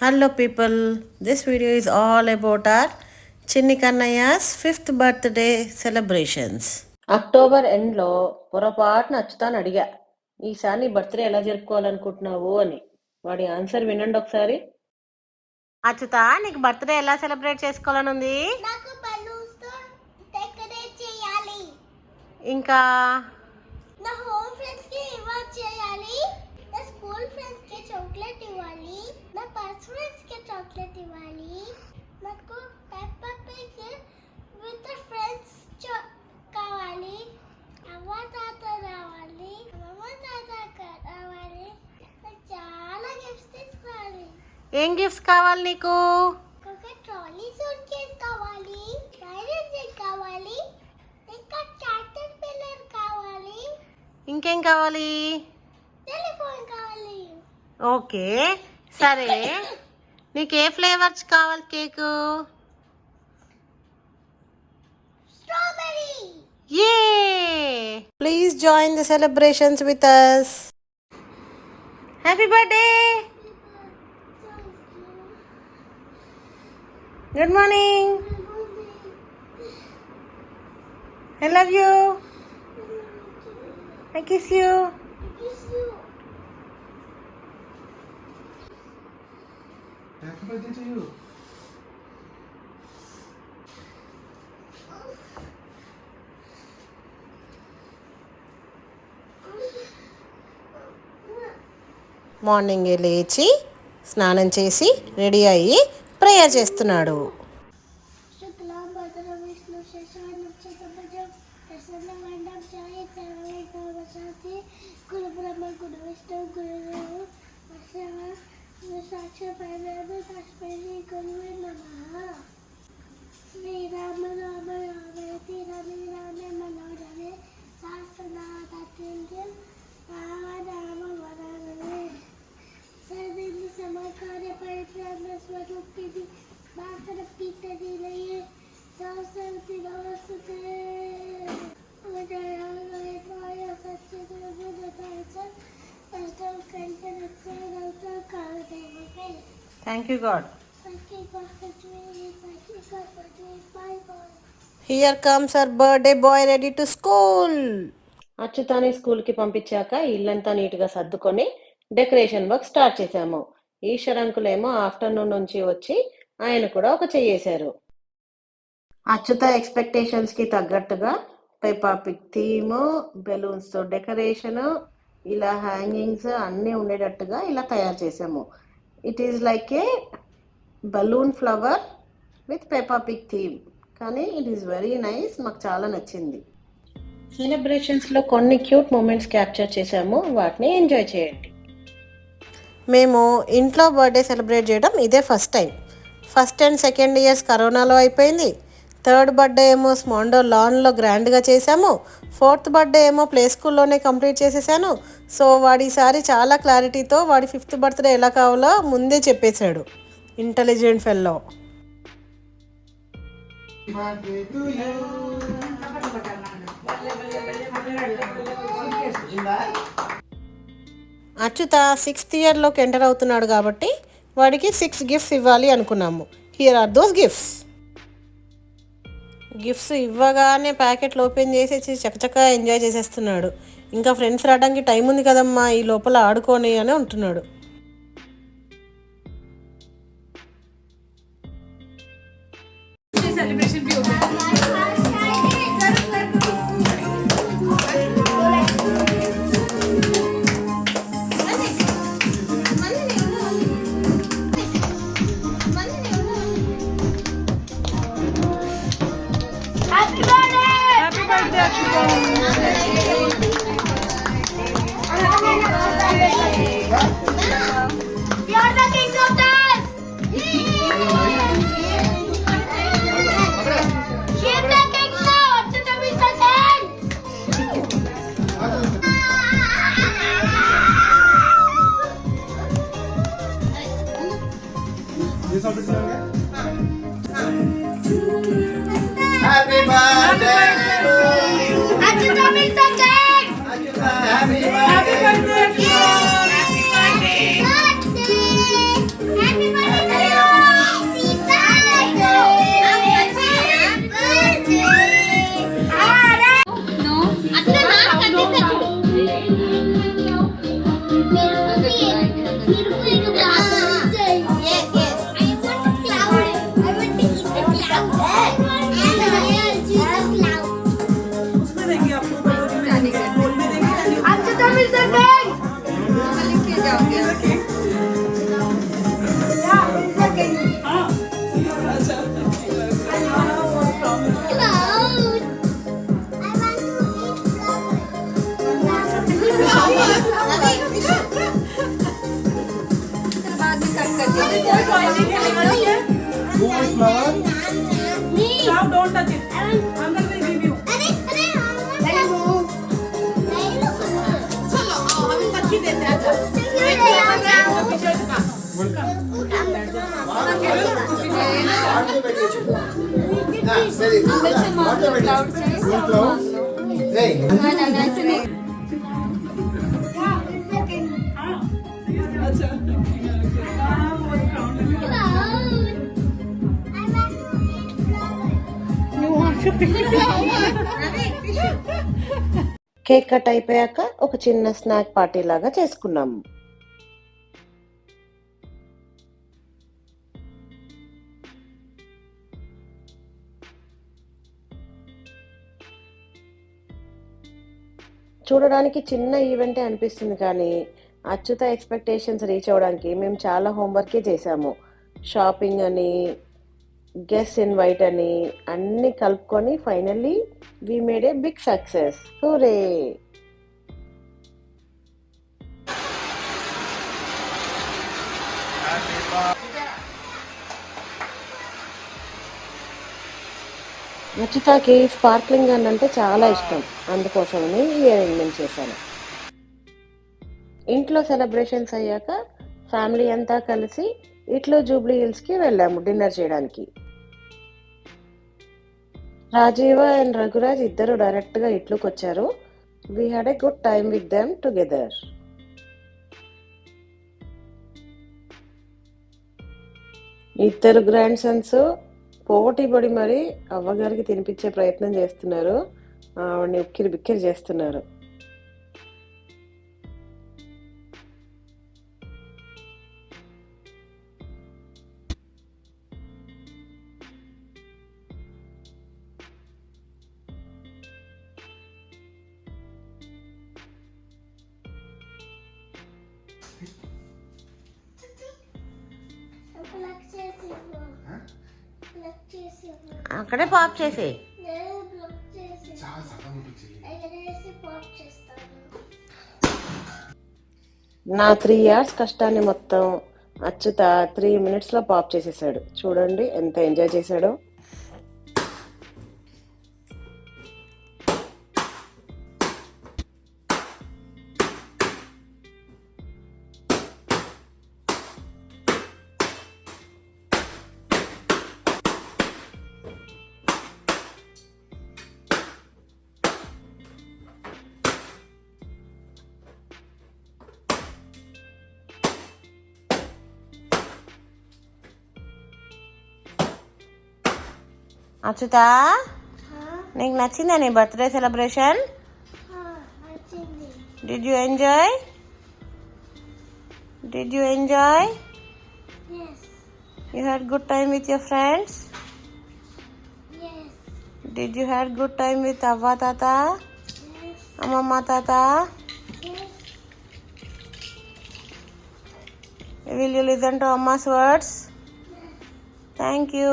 Hello people, this video is all about our Chinni Kannaya's 5th birthday celebrations. October ఎండ్లో పొరపాటున అచ్యుతాన్ని అడిగా, ఈసారి నీ బర్త్డే ఎలా జరుపుకోవాలనుకుంటున్నావు అని. వాడి ఆన్సర్ వినండి ఒకసారి. అచ్యుత, నీకు బర్త్డే ఎలా సెలబ్రేట్ చేసుకోవాలని ఉంది? ఇంకా నా హోమ్ ఫ్రెండ్స్ కి ఇన్వైట్ చేయాలి, నా స్కూల్ ఫ్రెండ్స్ కి చాక్లెట్ ఇవ్వాలి, నా బెస్ట్ ఫ్రెండ్స్ కి చాక్లెట్ ఇవ్వాలి, నాకు పెప్పా పిగ్ విత్ ఫ్రెండ్స్ కావాలి, అవ్వ తాత రావాలి, అమ్మ తాత రావాలి, నాకు చాలా గిఫ్ట్స్ తీసుకోవాలి. ఏం గిఫ్ట్స్ కావాలి నీకు? ఒక ట్రాలీ సూట్ కేస్ కావాలి, రైడర్ కావాలి, ఇంకా క్యాటర్ పిల్లర్ కావాలి. ఇంకేం కావాలి? టెలిఫోన్ కావాలి. ఓకే, సరే. నీకు ఏ ఫ్లేవర్స్ కావాలి cake? Strawberry. Yay! Please join the celebrations with us. Happy birthday! Good morning. I love you. I kiss you. Happy birthday to you. Morning లేచి స్నానం చేసి రెడీ అయ్యి ప్రేయర్ చేస్తున్నాడు. శ్రీరామ రామ రామేతి రవి రామే మనోరమే శాస్త్రనాథ రామ రామ వరానమే సర్వేంద్ర సమకార్య పరిత్రాణ స్వరూపిణి వాసన పీఠ నిలయే సరస్వతి నమస్తే ఉదయాయ సత్యదేవ thank you God. Here comes our birthday boy ready to school. అచ్యుతాని స్కూల్కి పంపించాక ఇల్లంతా నీట్గా సర్దుకొని డెకరేషన్ వర్క్ స్టార్ట్ చేశాము. ఈశ్వర్ అంకుల్ ఏమో ఆఫ్టర్నూన్ నుంచి వచ్చి ఆయన కూడా ఒక చెయ్యేశారు. అచ్యుత ఎక్స్పెక్టేషన్స్కి తగ్గట్టుగా పెప్పా పిగ్ థీమ్, బెలూన్స్తో డెకరేషన్, ఇలా హ్యాంగింగ్స్ అన్నీ ఉండేటట్టుగా ఇలా తయారు చేసాము. It is like a balloon flower with Peppa Pig theme, కానీ ఇట్ ఈస్ వెరీ నైస్. మాకు చాలా నచ్చింది. సెలబ్రేషన్స్లో కొన్ని క్యూట్ మూమెంట్స్ క్యాప్చర్ చేసాము, వాటిని ఎంజాయ్ చేయండి. మేము ఇంట్లో బర్త్డే సెలబ్రేట్ చేయడం ఇదే first time. First and second years కరోనాలో అయిపోయింది. థర్డ్ బర్త్డే ఏమో స్మాండో లాన్లో గ్రాండ్గా చేశాము. ఫోర్త్ బర్త్డే ఏమో ప్లే స్కూల్లోనే కంప్లీట్ చేసేసాను. సో వాడు ఈసారి చాలా క్లారిటీతో వాడి 5th బర్త్డే ఎలా కావాలో ముందే చెప్పేశాడు. Intelligent fellow. అచ్యుత 6th ఇయర్లోకి ఎంటర్ అవుతున్నాడు కాబట్టి వాడికి 6 గిఫ్ట్స్ ఇవ్వాలి అనుకున్నాము. Here are those gifts. Gifts ఇవ్వగానే ప్యాకెట్లు ఓపెన్ చేసేసి చకచకా ఎంజాయ్ చేసేస్తున్నాడు. ఇంకా ఫ్రెండ్స్ రావడానికి టైం ఉంది కదమ్మా, ఈ లోపల ఆడుకొని అని ఉంటున్నాడు. Happy birthday to you. Happy birthday. Happy birthday. Happy birthday. Who is flower? Me. Now don't touch it. I want. Uncle will give you. अरे I want. नहीं लोग चलो आओ हम अच्छी देते हैं आजा पीछे का వాటిలో పెట్టేసి. సరే వాటిలో పెట్టేసి. ఇంట్లో ఏయ్ కేక్ కట్ అయిపోయాక ఒక చిన్న స్నాక్ పార్టీ లాగా చేసుకున్నాము. చూడడానికి చిన్న ఈవెంటే అనిపిస్తుంది కానీ అచ్యుత ఎక్స్పెక్టేషన్స్ రీచ్ అవ్వడానికి మేము చాలా హోంవర్కే చేసాము. షాపింగ్ అని, గెస్ట్ ఇన్వైట్ అని అన్ని కలుపుకొని finally we made a big success. Hooray! అచ్యుతకి స్పార్క్లింగ్ గన్ అంటే చాలా ఇష్టం, అందుకోసమని ఈ అరేంజ్మెంట్ చేశాను. ఇంట్లో సెలబ్రేషన్స్ అయ్యాక ఫ్యామిలీ అంతా కలిసి ఇట్లో జూబ్లీ హిల్స్కి వెళ్ళాము డిన్నర్ చేయడానికి. రాజీవ అండ్ రఘురాజ్ ఇద్దరు డైరెక్ట్గా ఇట్లోకి వచ్చారు. We had a good time with them together. ఇద్దరు గ్రాండ్ సన్స్ పోటీ పడి మరి అవ్వగారికి తినిపించే ప్రయత్నం చేస్తున్నారు. ఆవిడని ఉక్కిరి బిక్కిరి చేస్తున్నారు. అక్కడే పాప్ చేసి చాలా సగం ఉంటుంది. నా 3 years కష్టాన్ని మొత్తం అచ్యుత 3 minutes లో పాప్ చేసేసాడు. చూడండి ఎంత ఎంజాయ్ చేశాడో. అచ్యుత, నీకు నచ్చిందా నీ birthday celebration? Did you enjoy? Did you enjoy? Yes. You had good time with your friends? Yes. Did you had good time with Avva Tata? Yes. Amamma Tata? Yes. Will you listen to Amma's words? Thank you.